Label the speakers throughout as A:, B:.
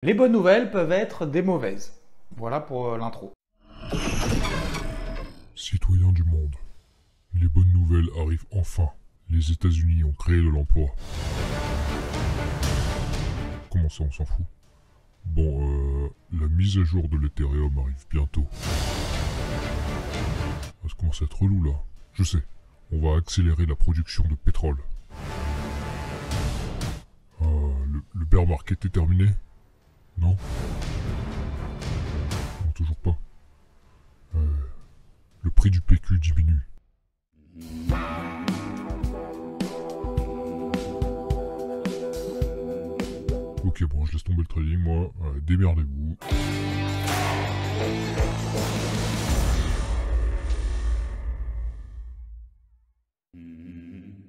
A: Les bonnes nouvelles peuvent être des mauvaises. Voilà pour l'intro.
B: Citoyens du monde, les bonnes nouvelles arrivent enfin. Les États-Unis ont créé de l'emploi. Comment ça, on s'en fout? Bon, la mise à jour de l'Ethereum arrive bientôt. Ça commence à être relou là. Je sais, on va accélérer la production de pétrole. Le bear market est terminé? Non? Non, toujours pas. Le prix du PQ diminue. Ok, bon, je laisse tomber le trading, moi. Démerdez-vous.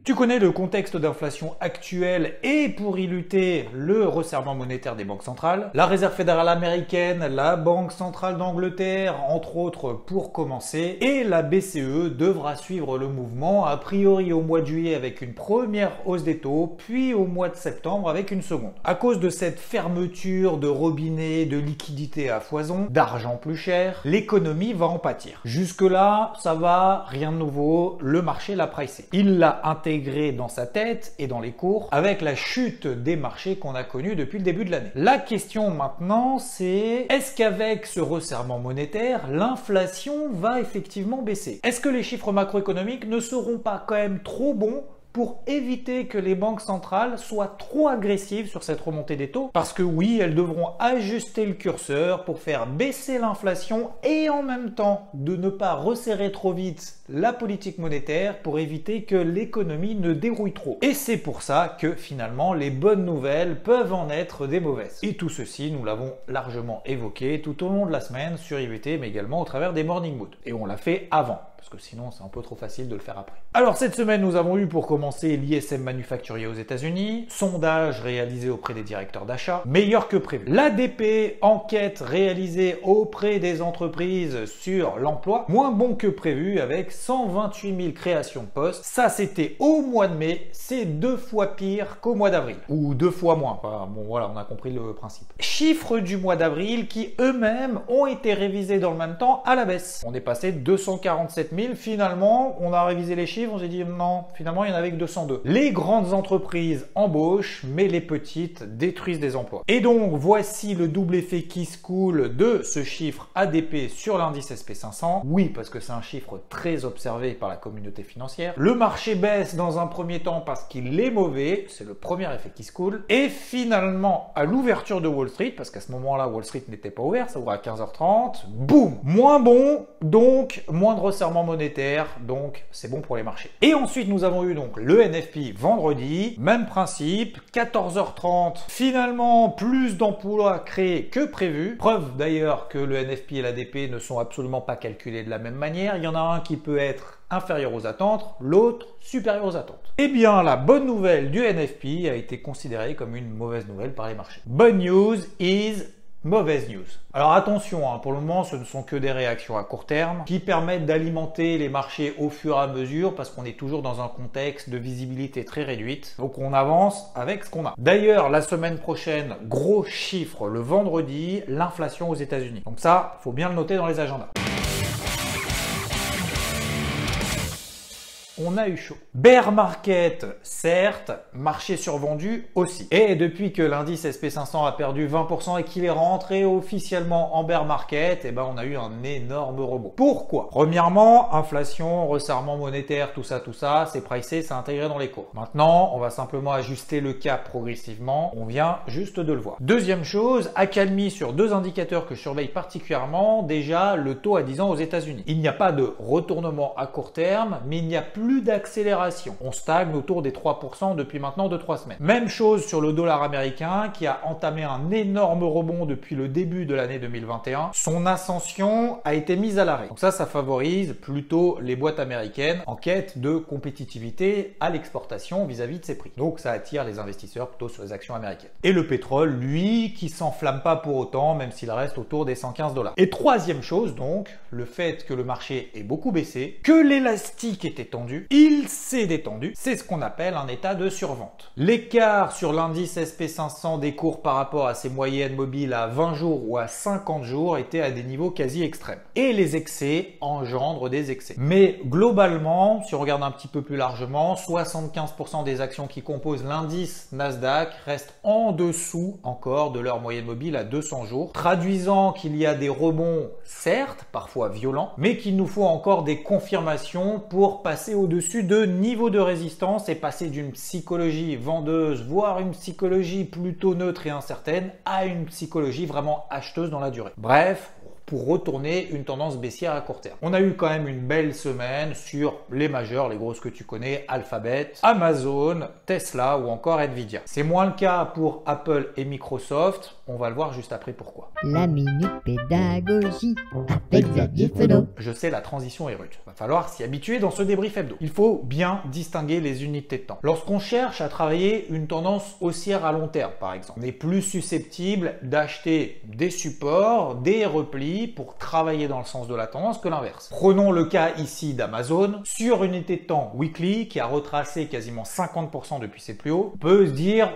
A: Tu connais le contexte d'inflation actuel et pour y lutter, le resserrement monétaire des banques centrales, la Réserve fédérale américaine, la Banque centrale d'Angleterre, entre autres pour commencer, et la BCE devra suivre le mouvement, a priori au mois de juillet avec une première hausse des taux, puis au mois de septembre avec une seconde. À cause de cette fermeture de robinet, de liquidités à foison, d'argent plus cher, l'économie va en pâtir. Jusque-là, ça va, rien de nouveau, le marché l'a pricé. Il l'a intégré dans sa tête et dans les cours avec la chute des marchés qu'on a connue depuis le début de l'année. La question maintenant, c'est est-ce qu'avec ce resserrement monétaire, l'inflation va effectivement baisser? Est-ce que les chiffres macroéconomiques ne seront pas quand même trop bons pour éviter que les banques centrales soient trop agressives sur cette remontée des taux? Parce que oui, elles devront ajuster le curseur pour faire baisser l'inflation et en même temps de ne pas resserrer trop vite la politique monétaire pour éviter que l'économie ne dérouille trop. Et c'est pour ça que finalement les bonnes nouvelles peuvent en être des mauvaises. Et tout ceci, nous l'avons largement évoqué tout au long de la semaine sur IVT, mais également au travers des Morning Mood. Et on l'a fait avant, parce que sinon c'est un peu trop facile de le faire après. Alors cette semaine, nous avons eu pour commencer l'ISM manufacturier aux États-Unis, sondage réalisé auprès des directeurs d'achat, meilleur que prévu. L'ADP, enquête réalisée auprès des entreprises sur l'emploi, moins bon que prévu avec 128 000 créations de postes. Ça c'était au mois de mai, c'est 2 fois pire qu'au mois d'avril, ou 2 fois moins. Enfin, bon voilà, on a compris le principe. Chiffres du mois d'avril qui eux-mêmes ont été révisés dans le même temps à la baisse. On est passé de 247 000, finalement on a révisé les chiffres, on s'est dit non, finalement il n'y en avait que 202. Les grandes entreprises embauchent, mais les petites détruisent des emplois. Et donc voici le double effet qui se coule de ce chiffre ADP sur l'indice SP500. Oui, parce que c'est un chiffre très observé par la communauté financière. Le marché baisse dans un premier temps parce qu'il est mauvais, c'est le premier effet qui se coule. Et finalement, à l'ouverture de Wall Street, parce qu'à ce moment-là, Wall Street n'était pas ouvert, ça ouvre à 15h30, boum, moins bon, donc moins de resserrement monétaire, donc c'est bon pour les marchés. Et ensuite, nous avons eu donc le NFP vendredi, même principe, 14h30, finalement plus d'emplois créés que prévu. Preuve d'ailleurs que le NFP et l'ADP ne sont absolument pas calculés de la même manière. Il y en a un qui peut être inférieur aux attentes, l'autre supérieur aux attentes. Eh bien, la bonne nouvelle du NFP a été considérée comme une mauvaise nouvelle par les marchés. Bonne news is mauvaise news. Alors attention, pour le moment, ce ne sont que des réactions à court terme qui permettent d'alimenter les marchés au fur et à mesure parce qu'on est toujours dans un contexte de visibilité très réduite. Donc on avance avec ce qu'on a. D'ailleurs, la semaine prochaine, gros chiffre le vendredi, l'inflation aux États-Unis. Donc ça, faut bien le noter dans les agendas. On a eu chaud. Bear market, certes, marché survendu aussi. Et depuis que l'indice SP500 a perdu 20% et qu'il est rentré officiellement en bear market, eh ben on a eu un énorme rebond. Pourquoi? Premièrement, inflation, resserrement monétaire, tout ça, c'est pricé, c'est intégré dans les cours. Maintenant, on va simplement ajuster le cap progressivement. On vient juste de le voir. Deuxième chose, accalmie sur 2 indicateurs que je surveille particulièrement. Déjà, le taux à 10 ans aux États-Unis. Il n'y a pas de retournement à court terme, mais il n'y a plus d'accélération. On stagne autour des 3% depuis maintenant 2-3 semaines. Même chose sur le dollar américain qui a entamé un énorme rebond depuis le début de l'année 2021. Son ascension a été mise à l'arrêt. Donc ça favorise plutôt les boîtes américaines en quête de compétitivité à l'exportation vis-à-vis de ses prix. Donc ça attire les investisseurs plutôt sur les actions américaines. Et le pétrole, lui, qui s'enflamme pas pour autant, même s'il reste autour des 115 $. Et troisième chose donc, le fait que le marché ait beaucoup baissé, que l'élastique était tendu, descendu, il s'est détendu. C'est ce qu'on appelle un état de survente. L'écart sur l'indice SP500 des cours par rapport à ses moyennes mobiles à 20 jours ou à 50 jours était à des niveaux quasi extrêmes. Et les excès engendrent des excès. Mais globalement, si on regarde un petit peu plus largement, 75% des actions qui composent l'indice Nasdaq restent en dessous encore de leur moyenne mobile à 200 jours, traduisant qu'il y a des rebonds, certes, parfois violents, mais qu'il nous faut encore des confirmations pour passer au-dessus de niveaux de résistance et passer d'une psychologie vendeuse, voire une psychologie plutôt neutre et incertaine, à une psychologie vraiment acheteuse dans la durée. Bref, pour retourner une tendance baissière à court terme. On a eu quand même une belle semaine sur les majeurs, les grosses que tu connais, Alphabet, Amazon, Tesla ou encore Nvidia. C'est moins le cas pour Apple et Microsoft. On va le voir juste après pourquoi.
C: La minute pédagogie avec Xavier Fenot.
A: Je sais, la transition est rude. Va falloir s'y habituer dans ce débrief hebdo. Il faut bien distinguer les unités de temps. Lorsqu'on cherche à travailler une tendance haussière à long terme, par exemple, on est plus susceptible d'acheter des supports, des replis pour travailler dans le sens de la tendance que l'inverse. Prenons le cas ici d'Amazon. Sur une unité de temps weekly qui a retracé quasiment 50% depuis ses plus hauts, on peut se dire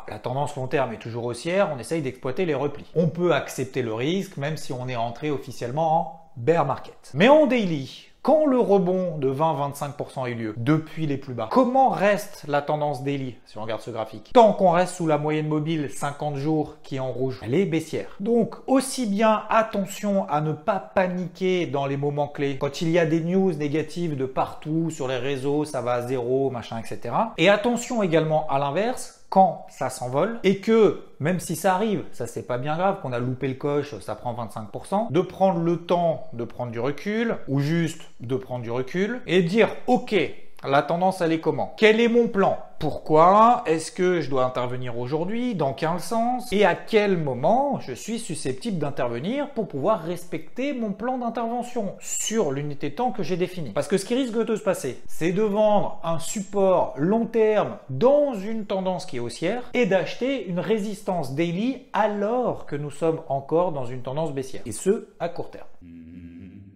A: la tendance long terme est toujours haussière, on essaye d'exploiter les replis. On peut accepter le risque même si on est entré officiellement en bear market. Mais en daily, quand le rebond de 20-25% a eu lieu depuis les plus bas, comment reste la tendance daily si on regarde ce graphique? Tant qu'on reste sous la moyenne mobile 50 jours qui est en rouge, elle est baissière. Donc aussi bien attention à ne pas paniquer dans les moments clés. Quand il y a des news négatives de partout sur les réseaux, ça va à zéro, machin, etc. Et attention également à l'inverse, quand ça s'envole et que, même si ça arrive, ça c'est pas bien grave, qu'on a loupé le coche, ça prend 25%, de prendre le temps de prendre du recul ou juste de prendre du recul et dire ok, la tendance elle est comment? Quel est mon plan? Pourquoi? Est-ce que je dois intervenir aujourd'hui? Dans quel sens? Et à quel moment je suis susceptible d'intervenir pour pouvoir respecter mon plan d'intervention sur l'unité de temps que j'ai définie? Parce que ce qui risque de se passer, c'est de vendre un support long terme dans une tendance qui est haussière et d'acheter une résistance daily alors que nous sommes encore dans une tendance baissière. Et ce, à court terme.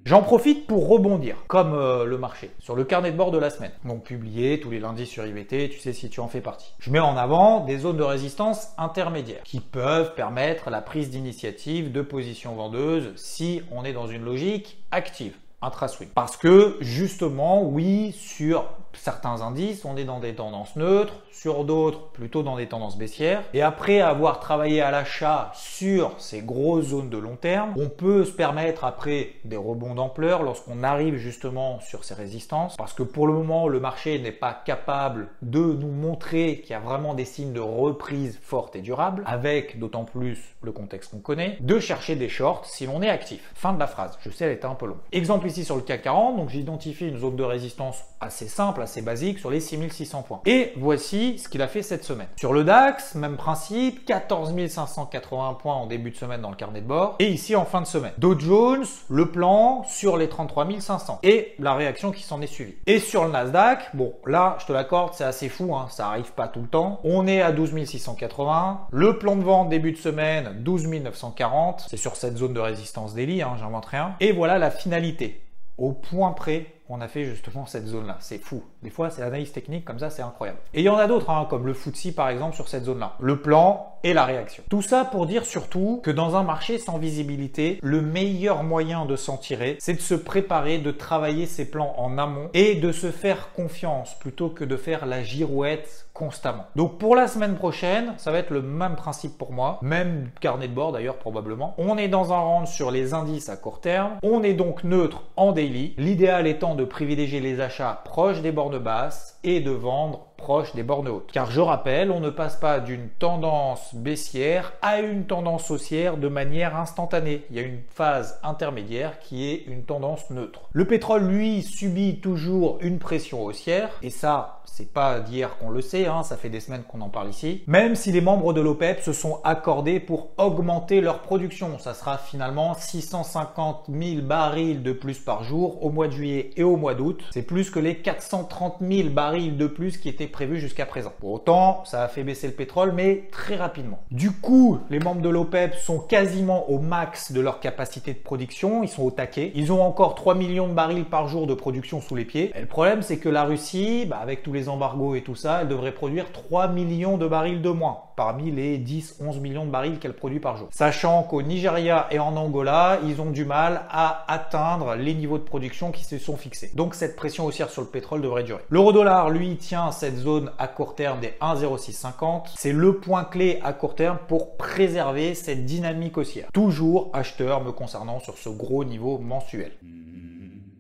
A: J'en profite pour rebondir, comme le marché, sur le carnet de bord de la semaine. Donc publié tous les lundis sur IVT, tu sais si tu en fais partie. Je mets en avant des zones de résistance intermédiaires qui peuvent permettre la prise d'initiative de positions vendeuses si on est dans une logique active, intra-swing. Parce que justement, oui, sur certains indices, on est dans des tendances neutres, sur d'autres, plutôt dans des tendances baissières. Et après avoir travaillé à l'achat sur ces grosses zones de long terme, on peut se permettre après des rebonds d'ampleur lorsqu'on arrive justement sur ces résistances. Parce que pour le moment, le marché n'est pas capable de nous montrer qu'il y a vraiment des signes de reprise forte et durable, avec d'autant plus le contexte qu'on connaît, de chercher des shorts si l'on est actif. Fin de la phrase. Je sais, elle était un peu longue. Exemple ici sur le CAC 40, donc j'identifie une zone de résistance assez simple, assez basique sur les 6600 points. Et voici ce qu'il a fait cette semaine. Sur le DAX, même principe, 14 580 points en début de semaine dans le carnet de bord. Et ici en fin de semaine. Dow Jones, le plan sur les 33 500. Et la réaction qui s'en est suivie. Et sur le Nasdaq, bon là, je te l'accorde, c'est assez fou, hein, ça arrive pas tout le temps. On est à 12 680. Le plan de vente début de semaine, 12 940. C'est sur cette zone de résistance daily, hein, j'invente rien. Et voilà la finalité. Au point près, on a fait justement cette zone-là. C'est fou. Des fois, c'est l'analyse technique, comme ça, c'est incroyable. Et il y en a d'autres, hein, comme le FTSE par exemple, sur cette zone-là. Le plan et la réaction. Tout ça pour dire surtout que dans un marché sans visibilité, le meilleur moyen de s'en tirer, c'est de se préparer, de travailler ses plans en amont et de se faire confiance plutôt que de faire la girouette constamment. Donc pour la semaine prochaine, ça va être le même principe pour moi, même carnet de bord d'ailleurs probablement. On est dans un range sur les indices à court terme, on est donc neutre en daily, l'idéal étant de privilégier les achats proches des bornes basses et de vendre proche des bornes hautes. Car je rappelle, on ne passe pas d'une tendance baissière à une tendance haussière de manière instantanée. Il y a une phase intermédiaire qui est une tendance neutre. Le pétrole, lui, subit toujours une pression haussière et ça, c'est pas d'hier qu'on le sait, hein, ça fait des semaines qu'on en parle ici. Même si les membres de l'OPEP se sont accordés pour augmenter leur production, ça sera finalement 650 000 barils de plus par jour au mois de juillet et au mois d'août. C'est plus que les 430 000 barils de plus qui étaient prévu jusqu'à présent. Pour autant, ça a fait baisser le pétrole, mais très rapidement. Du coup, les membres de l'OPEP sont quasiment au max de leur capacité de production, ils sont au taquet. Ils ont encore 3 millions de barils par jour de production sous les pieds. Et le problème, c'est que la Russie, avec tous les embargos et tout ça, elle devrait produire 3 millions de barils de moins, parmi les 10-11 millions de barils qu'elle produit par jour. Sachant qu'au Nigeria et en Angola, ils ont du mal à atteindre les niveaux de production qui se sont fixés. Donc cette pression haussière sur le pétrole devrait durer. L'euro-dollar, lui, tient cette zone à court terme des 1,0650. C'est le point clé à court terme pour préserver cette dynamique haussière. Toujours acheteur me concernant sur ce gros niveau mensuel.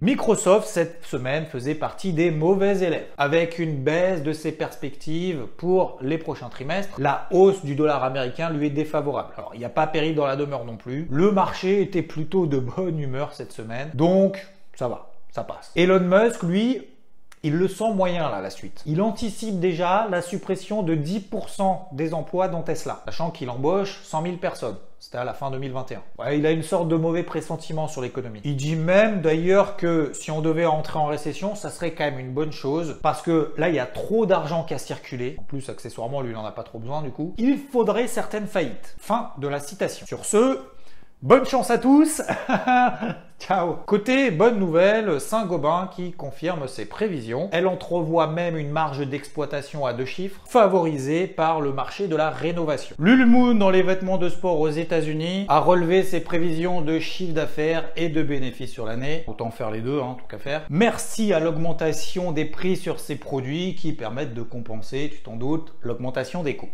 A: Microsoft, cette semaine, faisait partie des mauvais élèves. Avec une baisse de ses perspectives pour les prochains trimestres, la hausse du dollar américain lui est défavorable. Alors, il n'y a pas péril dans la demeure non plus. Le marché était plutôt de bonne humeur cette semaine. Donc, ça va, ça passe. Elon Musk, lui, il le sent moyen là, la suite. Il anticipe déjà la suppression de 10% des emplois dans Tesla, sachant qu'il embauche 100 000 personnes. C'était à la fin 2021. Ouais, il a une sorte de mauvais pressentiment sur l'économie. Il dit même d'ailleurs que si on devait entrer en récession, ça serait quand même une bonne chose parce que là, il y a trop d'argent qui a circulé. En plus, accessoirement, lui, il n'en a pas trop besoin du coup. Il faudrait certaines faillites. Fin de la citation. Sur ce, bonne chance à tous. Ciao. Côté bonne nouvelle, Saint-Gobain qui confirme ses prévisions. Elle entrevoit même une marge d'exploitation à 2 chiffres, favorisée par le marché de la rénovation. Lululemon dans les vêtements de sport aux États-Unis a relevé ses prévisions de chiffre d'affaires et de bénéfices sur l'année. Autant faire les deux, tout qu'à faire. Merci à l'augmentation des prix sur ces produits qui permettent de compenser, tu t'en doutes, l'augmentation des coûts.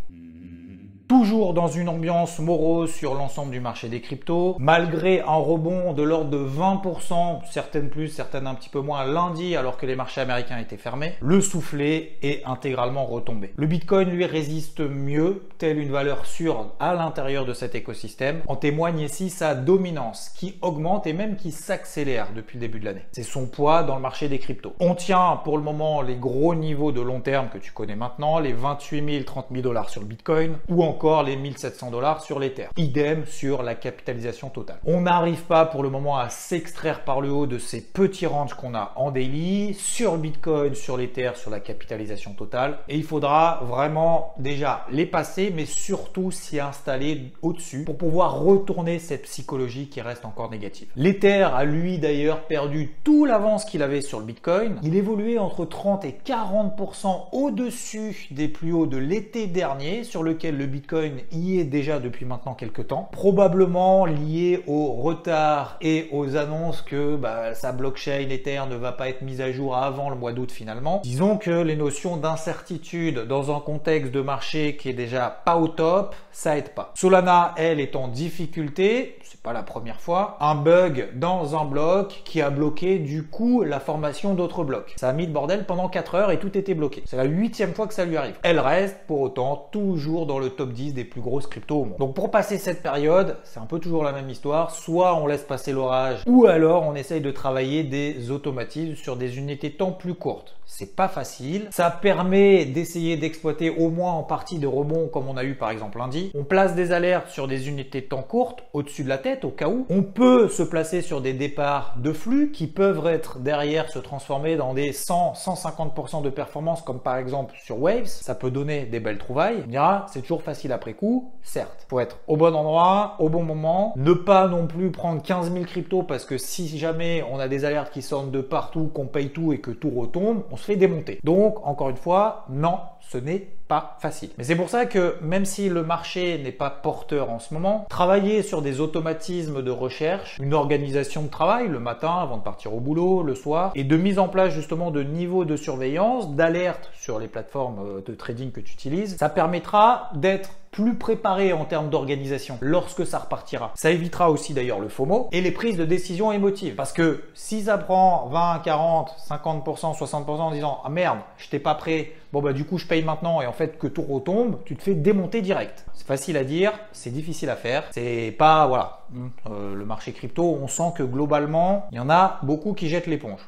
A: Toujours dans une ambiance morose sur l'ensemble du marché des cryptos, malgré un rebond de l'ordre de 20%, certaines plus, certaines un petit peu moins lundi alors que les marchés américains étaient fermés, le soufflet est intégralement retombé. Le Bitcoin lui résiste mieux, telle une valeur sûre à l'intérieur de cet écosystème. En témoigne ici sa dominance qui augmente et même qui s'accélère depuis le début de l'année. C'est son poids dans le marché des cryptos. On tient pour le moment les gros niveaux de long terme que tu connais maintenant, les 28 000, 30 000 dollars sur le Bitcoin ou encore les 1700 dollars sur l'Ether. Idem sur la capitalisation totale. On n'arrive pas pour le moment à s'extraire par le haut de ces petits ranges qu'on a en daily, sur le Bitcoin, sur l'Ether, sur la capitalisation totale. Et il faudra vraiment déjà les passer, mais surtout s'y installer au-dessus pour pouvoir retourner cette psychologie qui reste encore négative. L'Ether a lui d'ailleurs perdu tout l'avance qu'il avait sur le Bitcoin. Il évoluait entre 30 et 40% au-dessus des plus hauts de l'été dernier, sur lequel le Bitcoin y est déjà depuis maintenant quelques temps, probablement lié au retard et aux annonces que sa blockchain Ether ne va pas être mise à jour avant le mois d'août finalement. Disons que les notions d'incertitude dans un contexte de marché qui est déjà pas au top, ça aide pas. Solana, elle, est en difficulté, c'est pas la première fois, un bug dans un bloc qui a bloqué du coup la formation d'autres blocs. Ça a mis le bordel pendant 4 heures et tout était bloqué. C'est la 8e fois que ça lui arrive. Elle reste pour autant toujours dans le top 10 des plus grosses cryptos au monde. Donc pour passer cette période, c'est un peu toujours la même histoire, soit on laisse passer l'orage ou alors on essaye de travailler des automatismes sur des unités de temps plus courtes. C'est pas facile. Ça permet d'essayer d'exploiter au moins en partie de rebonds comme on a eu par exemple lundi. On place des alertes sur des unités de temps courtes au-dessus de la tête au cas où. On peut se placer sur des départs de flux qui peuvent être derrière se transformer dans des 100-150% de performance comme par exemple sur Waves. Ça peut donner des belles trouvailles. On dira, c'est toujours facile après coup, certes. Faut être au bon endroit, au bon moment. Ne pas non plus prendre 15 000 cryptos parce que si jamais on a des alertes qui sortent de partout, qu'on paye tout et que tout retombe, on se fait démonter. Donc, encore une fois, non, ce n'est pas facile. Mais c'est pour ça que même si le marché n'est pas porteur en ce moment, travailler sur des automatismes de recherche, une organisation de travail le matin avant de partir au boulot, le soir, et de mise en place justement de niveaux de surveillance, d'alerte sur les plateformes de trading que tu utilises, ça permettra d'être plus préparé en termes d'organisation lorsque ça repartira. Ça évitera aussi d'ailleurs le FOMO et les prises de décision émotives. Parce que si ça prend 20, 40, 50%, 60% en disant « Ah merde, je n'étais pas prêt, bon du coup je paye maintenant » et en fait que tout retombe, tu te fais démonter direct. C'est facile à dire, c'est difficile à faire. C'est pas, voilà, le marché crypto, on sent que globalement, il y en a beaucoup qui jettent l'éponge.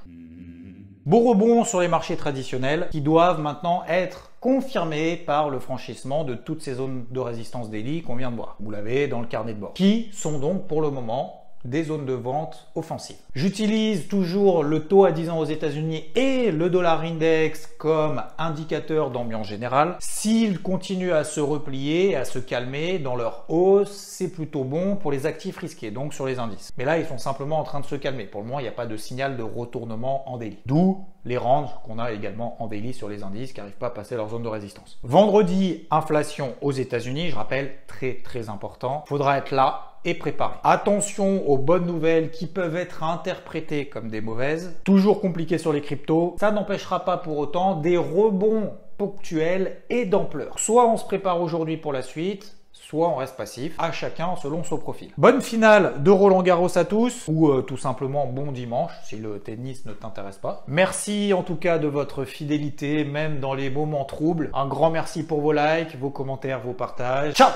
A: Beau rebond sur les marchés traditionnels qui doivent maintenant être confirmés par le franchissement de toutes ces zones de résistance daily qu'on vient de voir. Vous l'avez dans le carnet de bord. Qui sont donc pour le moment des zones de vente offensives. J'utilise toujours le taux à 10 ans aux États-Unis et le dollar index comme indicateur d'ambiance générale. S'ils continuent à se replier, à se calmer dans leur hausse, c'est plutôt bon pour les actifs risqués, donc sur les indices. Mais là, ils sont simplement en train de se calmer. Pour le moment, il n'y a pas de signal de retournement en daily. D'où les ranges qu'on a également en daily sur les indices qui n'arrivent pas à passer leur zone de résistance. Vendredi, inflation aux États-Unis, je rappelle, très important. Faudra être là et préparé. Attention aux bonnes nouvelles qui peuvent être interprétées comme des mauvaises. Toujours compliqué sur les cryptos. Ça n'empêchera pas pour autant des rebonds ponctuels et d'ampleur. Soit on se prépare aujourd'hui pour la suite, soit on reste passif, à chacun selon son profil. Bonne finale de Roland-Garros à tous, ou tout simplement bon dimanche, si le tennis ne t'intéresse pas. Merci en tout cas de votre fidélité, même dans les moments troubles. Un grand merci pour vos likes, vos commentaires, vos partages. Ciao!